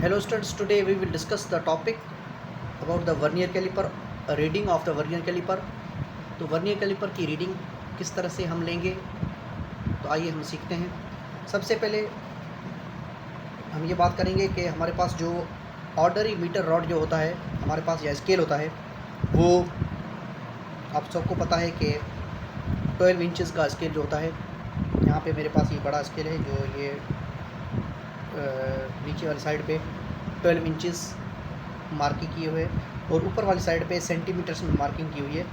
Hello students, today we will discuss the topic about the vernier caliper, reading of the vernier caliper। तो vernier caliper की reading किस तरह से हम लेंगे, तो आइए हम सीखते हैं। सबसे पहले हम ये बात करेंगे कि हमारे पास जो ऑर्डरी मीटर रॉड जो होता है हमारे पास, या स्केल होता है, वो आप सबको पता है कि 12 इंचज़ का स्केल जो होता है। यहाँ पे मेरे पास ये बड़ा स्केल है जो ये नीचे वाली साइड पे 12 इंचज़ मार्किंग किए हुए और ऊपर वाली साइड पे सेंटीमीटर्स में मार्किंग की हुई है।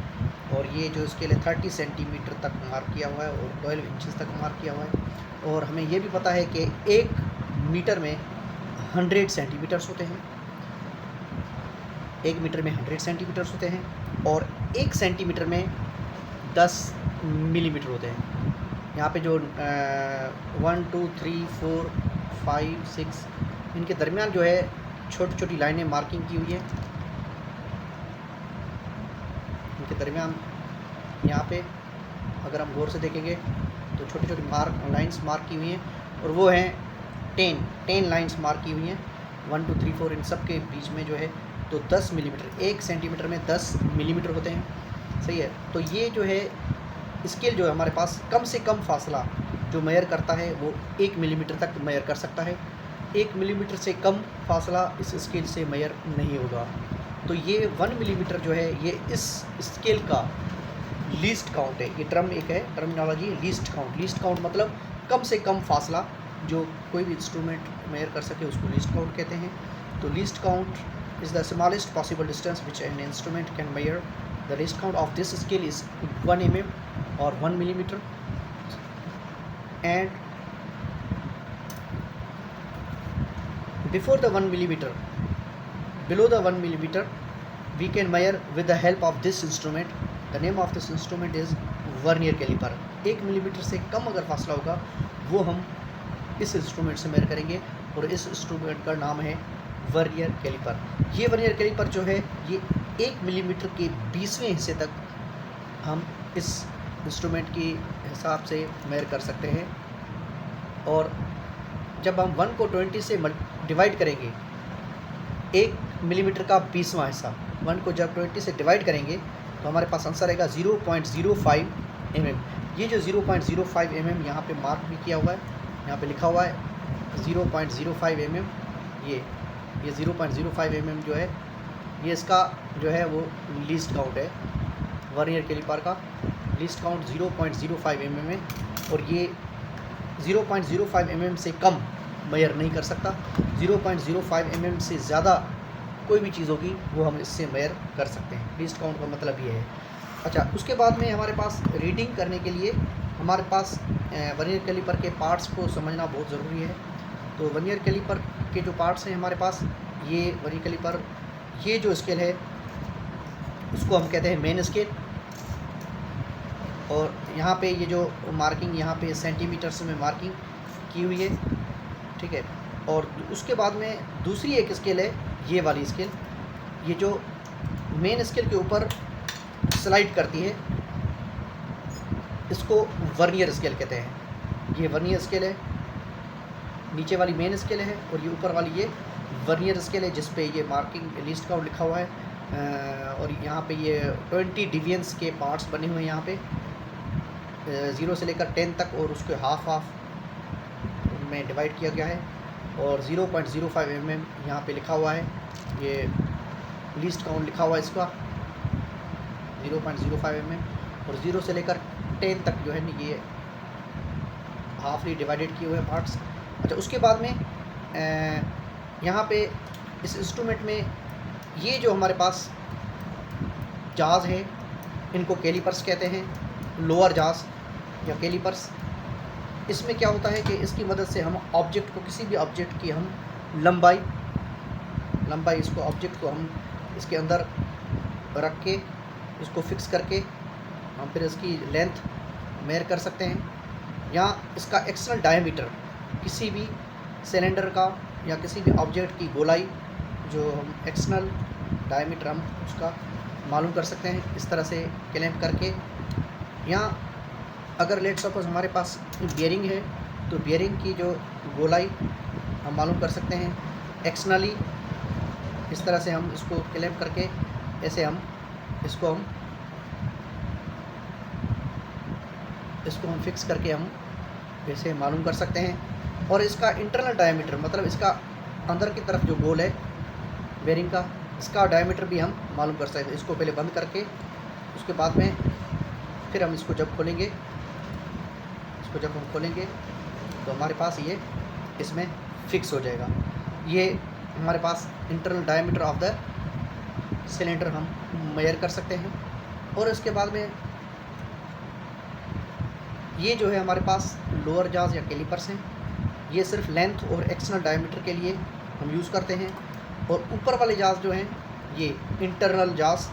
और ये जो स्केल है 30 सेंटीमीटर तक मार्क किया हुआ है और 12 इंचज़ तक मार्क किया हुआ है। और हमें ये भी पता है कि 1 मीटर में 100 सेंटीमीटर्स होते हैं। 1 मीटर में 100 सेंटीमीटर्स होते हैं और 1 सेंटीमीटर में 10 मिलीमीटर होते हैं। यहाँ पे जो 1 2 3 4 5 6 इनके दरमियान जो है छोटी छोटी लाइनें मार्किंग की हुई है। इनके दरमियान यहाँ पे अगर हम गौर से देखेंगे तो छोटी छोटी लाइंस मार्क की हुई हैं और वो हैं 10 लाइंस मार्क की हुई हैं। 1 2 3 4 इन सब के बीच में जो है तो 10 मिलीमीटर, 1 सेंटीमीटर में 10 मिलीमीटर होते हैं। सही है। तो ये जो है स्केल जो है हमारे पास कम से कम फासला जो मेयर करता है वो 1 मिलीमीटर तक मेयर कर सकता है। 1 मिलीमीटर से कम फासला इस स्केल से मेयर नहीं होगा। तो ये 1 मिलीमीटर जो है ये इस स्केल का लीस्ट काउंट है। ये एक है terminology, least count. Least count मतलब कम से कम फासला जो कोई भी इंस्ट्रूमेंट मेयर कर सके उसको लीस्ट काउंट कहते हैं। तो least count is the smallest possible distance which an instrument can mayor. The least count of this scale is 1 mm or 1 millimeter, and before the 1 millimeter, below the 1 millimeter, we can measure with the help of this instrument. The name of this instrument is vernier caliper. 1 millimetre से कम अगर फासला होगा वो हम इस instrument से major करेंगे और इस इंस्ट्रूमेंट का नाम है वर्नियर कैलिपर। ये वर्नियर कैलिपर जो है ये 1 मिलीमीटर के 20वें हिस्से तक हम इस इंस्ट्रूमेंट की हिसाब से मेजर कर सकते हैं। और जब हम 1 को 20 से डिवाइड करेंगे, 1 मिलीमीटर का 20वां हिस्सा 1 को जब 20 से डिवाइड करेंगे तो हमारे पास आंसर आएगा 0.05 mm। ये जो 0.05 mm यहाँ पे मार्क भी किया हुआ है, यहाँ पे लिखा हुआ है 0.05 mm। ये 0.05 mm जो है ये इसका जो है वो लीस्ट काउंट है। वर्नियर कैलिपर का लीस्ट काउंट 0.05 mm है और ये 0.05 mm से कम मेजर नहीं कर सकता। 0.05 mm से ज़्यादा कोई भी चीज़ होगी वो हम इससे मेजर कर सकते हैं। लीस्ट काउंट का मतलब ये है। अच्छा, उसके बाद में हमारे पास रीडिंग करने के लिए हमारे पास वर्नियर कैलिपर के पार्ट्स को समझना बहुत ज़रूरी है। तो वर्नियर कैलिपर के जो पार्ट्स हैं हमारे पास, ये वर्नियर कैलिपर, ये जो स्केल है उसको हम कहते हैं मेन स्केल। और यहाँ पे ये जो मार्किंग यहाँ पे सेंटीमीटर्स में मार्किंग की हुई है, ठीक है। और उसके बाद में दूसरी एक स्केल है, ये वाली स्केल, ये जो मेन स्केल के ऊपर स्लाइड करती है, इसको वर्नियर स्केल कहते हैं। ये वर्नियर स्केल है, नीचे वाली मेन स्केल है और ये ऊपर वाली ये वर्नियर स्केल है जिस पे ये मार्किंग लीस्ट काउंट लिखा हुआ है। और यहाँ पे ये 20 डिवीजन्स के पार्ट्स बने हुए हैं यहाँ पे 0 से लेकर 10 तक, और उसको हाफ में डिवाइड किया गया है। और 0.05 mm यहाँ पे लिखा हुआ है, ये लीस्ट काउंट लिखा हुआ है इसका 0.05 mm। और 0 से लेकर 10 तक जो है ना ये हाफली डिवाइडेड किए हुए हैं पार्ट्स। अच्छा, उसके बाद में यहाँ पे इस इंस्ट्रूमेंट में ये जो हमारे पास जाज है इनको कैलिपर्स कहते हैं, लोअर जाज या कैलिपर्स। इसमें क्या होता है कि इसकी मदद से हम ऑब्जेक्ट को, किसी भी ऑब्जेक्ट की हम लंबाई इसको ऑब्जेक्ट को हम इसके अंदर रख के इसको फिक्स करके हम फिर इसकी लेंथ मेजर कर सकते हैं। या इसका एक्सटर्नल डायमीटर, किसी भी सिलेंडर का या किसी भी ऑब्जेक्ट की गोलाई जो हम एक्सटर्नल डायमीटर हम उसका मालूम कर सकते हैं इस तरह से क्लैंप करके। या अगर लेट सपोज हमारे पास बियरिंग है तो बियरिंग की जो गोलाई हम मालूम कर सकते हैं एक्सटर्नली इस तरह से हम इसको क्लैंप करके ऐसे हम इसको फिक्स करके हम ऐसे मालूम कर सकते हैं। और इसका इंटरनल डायमीटर मतलब इसका अंदर की तरफ जो गोल है बेरिंग का, इसका डायमीटर भी हम मालूम कर सकते हैं। इसको पहले बंद करके उसके बाद में फिर हम इसको जब खोलेंगे, तो हमारे पास ये इसमें फिक्स हो जाएगा। ये हमारे पास internal diameter of the cylinder हम मेजर कर सकते हैं। और इसके बाद में ये जो है हमारे पास लोअर जाज या कैलिपर्स हैं, ये सिर्फ लेंथ और एक्सटर्नल डायमीटर के लिए हम यूज़ करते हैं। और ऊपर वाले जाज जो हैं ये इंटरनल जाज,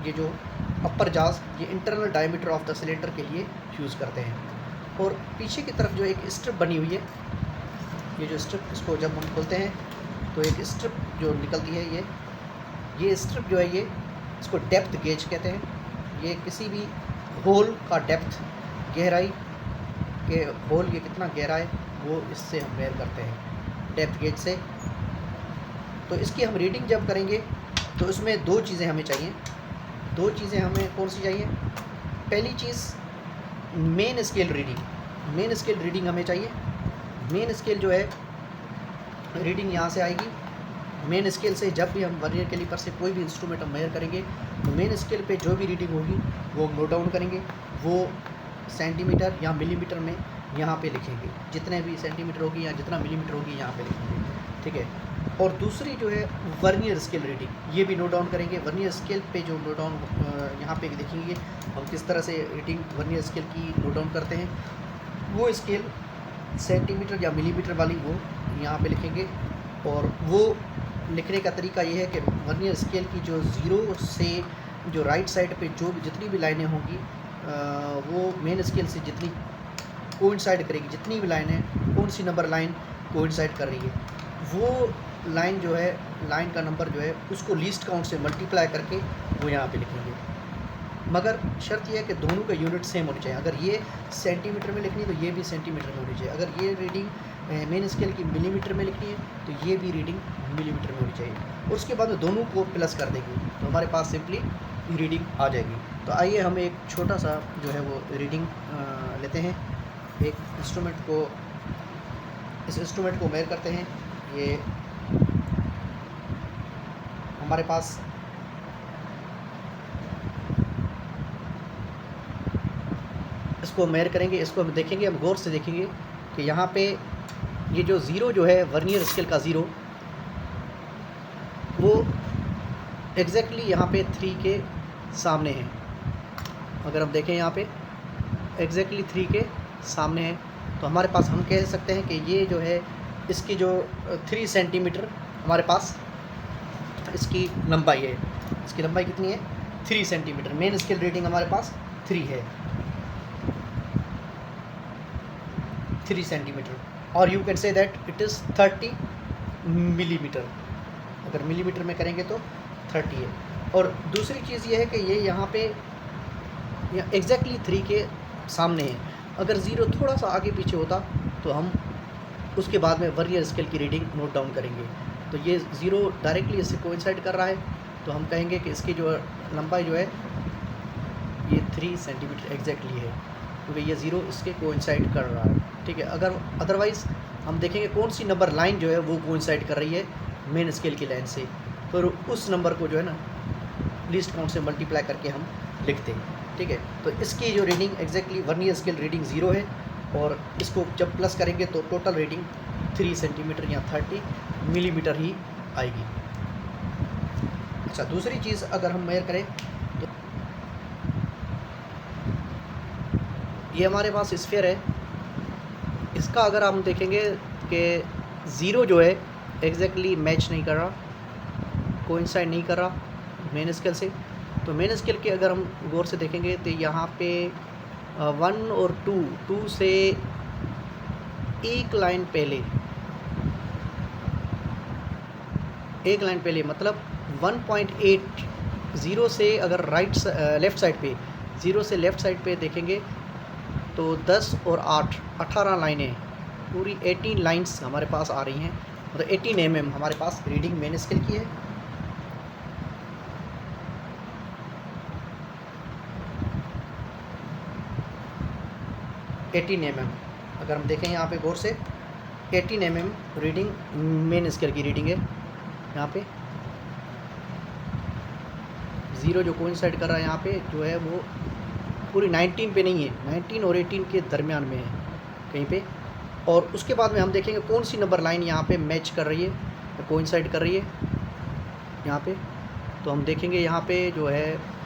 ये जो अपर जाज ये internal diameter of the cylinder के लिए यूज़ करते हैं। और पीछे की तरफ जो एक स्ट्रिप बनी हुई है, ये जो स्ट्रिप, इसको जब हम खोलते हैं तो एक स्ट्रिप जो निकलती है, ये स्ट्रिप जो है ये इसको डेप्थ गेज कहते हैं। ये किसी भी होल का डेप्थ, गहराई के होल ये कितना गहरा है वो इससे हम मेजर करते हैं डेप्थ गेज से। तो इसकी हम रीडिंग जब करेंगे तो इसमें दो चीज़ें हमें चाहिए। दो चीज़ें हमें कौन सी चाहिए? पहली चीज़ मेन स्केल रीडिंग हमें चाहिए। मेन स्केल जो है रीडिंग यहाँ से आएगी। मेन स्केल से जब भी हम वर्नियर कैलिपर से कोई भी इंस्ट्रूमेंट हम मेजर करेंगे तो मेन स्केल पे जो भी रीडिंग होगी वो नोट डाउन करेंगे, वो सेंटीमीटर या मिलीमीटर में यहाँ पे लिखेंगे। जितने भी सेंटीमीटर होगी या जितना मिलीमीटर होगी यहाँ पे लिखेंगे, ठीक है। और दूसरी जो है वर्नियर स्केल रीडिंग, ये भी नोट डाउन करेंगे। वर्नियर स्केल पे जो नोट डाउन यहाँ पे देखेंगे हम किस तरह से रीडिंग वर्नियर स्केल की नोट डाउन करते हैं। वो स्केल सेंटीमीटर या मिलीमीटर वाली वो यहाँ पे लिखेंगे। और वो लिखने का तरीका ये है कि वर्नियर स्केल की जो ज़ीरो से जो राइट साइड पे जो भी जितनी भी लाइनें होंगी वो मेन स्केल से जितनी कोइंसाइड करेगी, जितनी भी लाइनें, कौन सी नंबर लाइन कोइंसाइड कर रही है, वो लाइन जो है, लाइन का नंबर जो है उसको लीस्ट काउंट से मल्टीप्लाई करके वो यहाँ पे लिखेंगे। मगर शर्त यह है कि दोनों का यूनिट सेम होनी चाहिए। अगर ये सेंटीमीटर में लिखनी है तो ये भी सेंटीमीटर में होनी चाहिए। अगर ये रीडिंग मेन स्केल की मिलीमीटर में लिखनी है तो ये भी रीडिंग मिलीमीटर में होनी चाहिए। और उसके बाद में दोनों को प्लस कर देंगे तो हमारे पास सिंपली रीडिंग आ जाएगी। तो आइए हम एक छोटा सा जो है वो रीडिंग लेते हैं। एक इंस्ट्रूमेंट को, इस इंस्ट्रूमेंट को मेजर करते हैं। ये हमारे पास इसको मेजर करेंगे, इसको हम देखेंगे, हम गौर से देखेंगे कि यहाँ पे ये जो ज़ीरो जो है वर्नियर स्केल का ज़ीरो, वो एग्जैक्टली यहाँ पे 3 के सामने है। अगर हम देखें यहाँ पे एग्जैक्टली 3 के सामने है तो हमारे पास हम कह सकते हैं कि ये जो है इसकी जो 3 सेंटीमीटर हमारे पास इसकी लंबाई है। इसकी लंबाई कितनी है? 3 सेंटीमीटर। मेन स्केल रीडिंग हमारे पास 3 है, 3 सेंटीमीटर। और you can say that it is 30 millimetre. अगर मिलीमीटर में करेंगे तो 30 है। और दूसरी चीज़ ये है कि ये यहाँ पे एग्जैक्टली 3 के सामने है। अगर ज़ीरो थोड़ा सा आगे पीछे होता तो हम उसके बाद में वर्नियर स्केल की रीडिंग नोट डाउन करेंगे। तो ये ज़ीरो डायरेक्टली इससे कोइंसाइड कर रहा है तो हम कहेंगे कि इसकी जो लंबाई जो है ये 3 सेंटीमीटर एग्जैक्टली है, क्योंकि ये ज़ीरो इसके कोइंसाइड कर रहा है, ठीक है। अगर अदरवाइज़ हम देखेंगे कौन सी नंबर लाइन जो है वो कोइंसाइड कर रही है मेन स्केल की लाइन से, फिर उस नंबर को जो है ना लीस्ट काउंट से मल्टीप्लाई करके हम लिखते हैं, ठीक है। तो इसकी जो reading exactly vernier scale reading 0 है और इसको जब प्लस करेंगे तो टोटल रीडिंग 3 सेंटीमीटर या 30 मिलीमीटर ही आएगी। अच्छा, दूसरी चीज़ अगर हम मेजर करें तो ये हमारे पास स्फीयर है। इसका अगर हम देखेंगे कि 0 जो है एग्जैक्टली मैच नहीं कर रहा, कोइंसाइड नहीं कर रहा मेन स्केल से, तो मेन स्केल के अगर हम गौर से देखेंगे तो यहाँ पे 1 और 2 से एक लाइन पहले मतलब 1.8 0 से अगर लेफ़्ट साइड पे 0 से लेफ़्ट साइड पे देखेंगे तो 10 और 8 18 लाइनें पूरी 18 लाइंस हमारे पास आ रही हैं, मतलब 18 mm हमारे पास रीडिंग मेन स्केल की है। अगर हम देखें यहाँ पे गौर से 18 mm रीडिंग मेन स्केल की रीडिंग है। यहाँ पे 0 जो कोइंसाइड कर रहा है यहाँ पे जो है वो पूरी 19 पे नहीं है, 19 और 18 के दरमियान में है कहीं पे। और उसके बाद में हम देखेंगे कौन सी नंबर लाइन यहाँ पे मैच कर रही है या कोइंसाइड कर रही है यहाँ पे। तो हम देखेंगे यहाँ पे जो है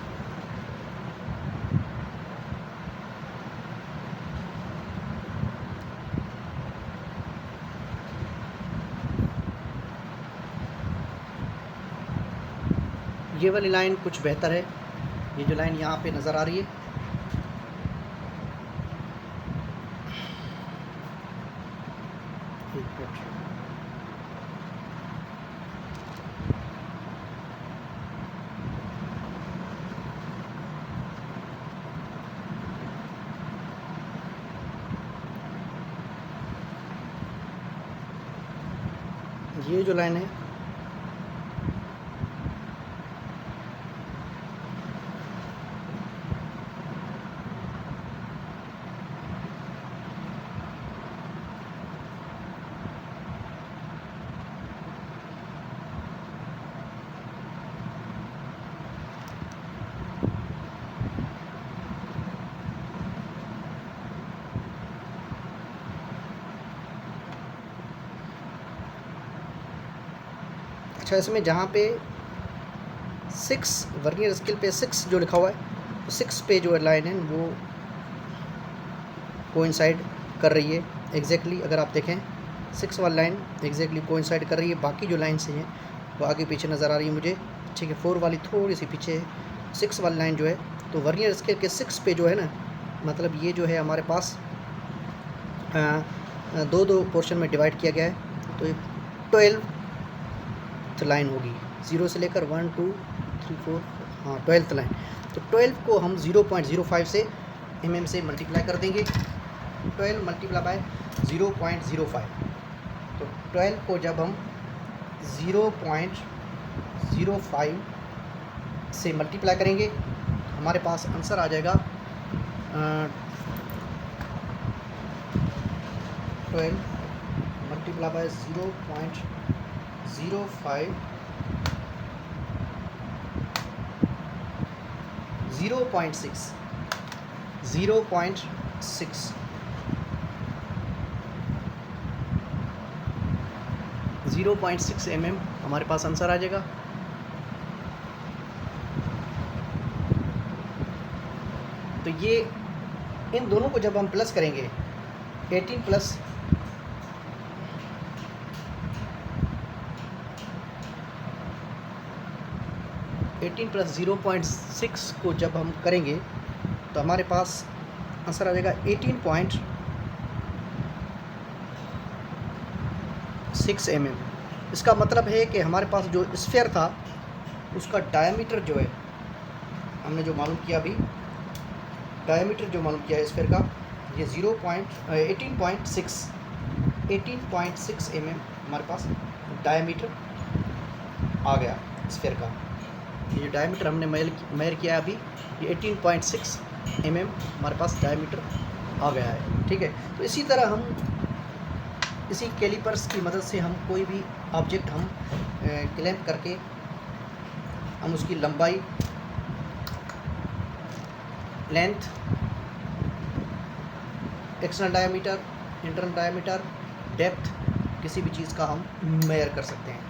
ये वाली लाइन कुछ बेहतर है, ये जो लाइन यहाँ पे नज़र आ रही है। ये जो लाइन है अच्छा, इसमें जहाँ पे 6 वर्नियर स्केल पे 6 जो लिखा हुआ है, तो 6 पे जो लाइन है वो कोइंसाइड कर रही है एग्जैक्टली। अगर आप देखें 6 वाली लाइन एग्जैक्टली कोइंसाइड कर रही है। बाकी जो लाइन से हैं वो आगे पीछे नज़र आ रही है मुझे, ठीक है। 4 वाली थोड़ी सी पीछे है। 6 वाली लाइन जो है तो वर्नियर स्केल के 6 पे जो है ना, मतलब ये जो है हमारे पास दो पोर्शन में डिवाइड किया गया है। तो ये 12th लाइन होगी, 0 से लेकर 1 2 3 4, हाँ 12th लाइन। तो 12 को हम 0.05 से mm से मल्टीप्लाई कर देंगे। 12 मल्टीप्लाई बाय 0.05, तो 12 को जब हम 0.05 से मल्टीप्लाई करेंगे हमारे पास आंसर आ जाएगा 12 मल्टीप्लाई बाय 0.05 0.6 0.6 mm हमारे पास आंसर आ जाएगा। तो ये इन दोनों को जब हम प्लस करेंगे 18 प्लस 0.6 को जब हम करेंगे तो हमारे पास आंसर आ जाएगा 18.6 mm। इसका मतलब है कि हमारे पास जो स्फीयर था उसका डायमीटर जो है, हमने जो मालूम किया अभी, डायमीटर जो मालूम किया है स्फीयर का, ये 18.6 mm हमारे पास डायमीटर आ गया स्फीयर का। ये जो डायमीटर हमने मेजर किया अभी, ये 18.6 mm हमारे पास डायमीटर आ गया है, ठीक है। तो इसी तरह हम इसी कैलिपर्स की मदद से हम कोई भी ऑब्जेक्ट हम क्लैंप करके हम उसकी लंबाई, length, external diameter, internal diameter, depth, किसी भी चीज़ का हम मेजर कर सकते हैं।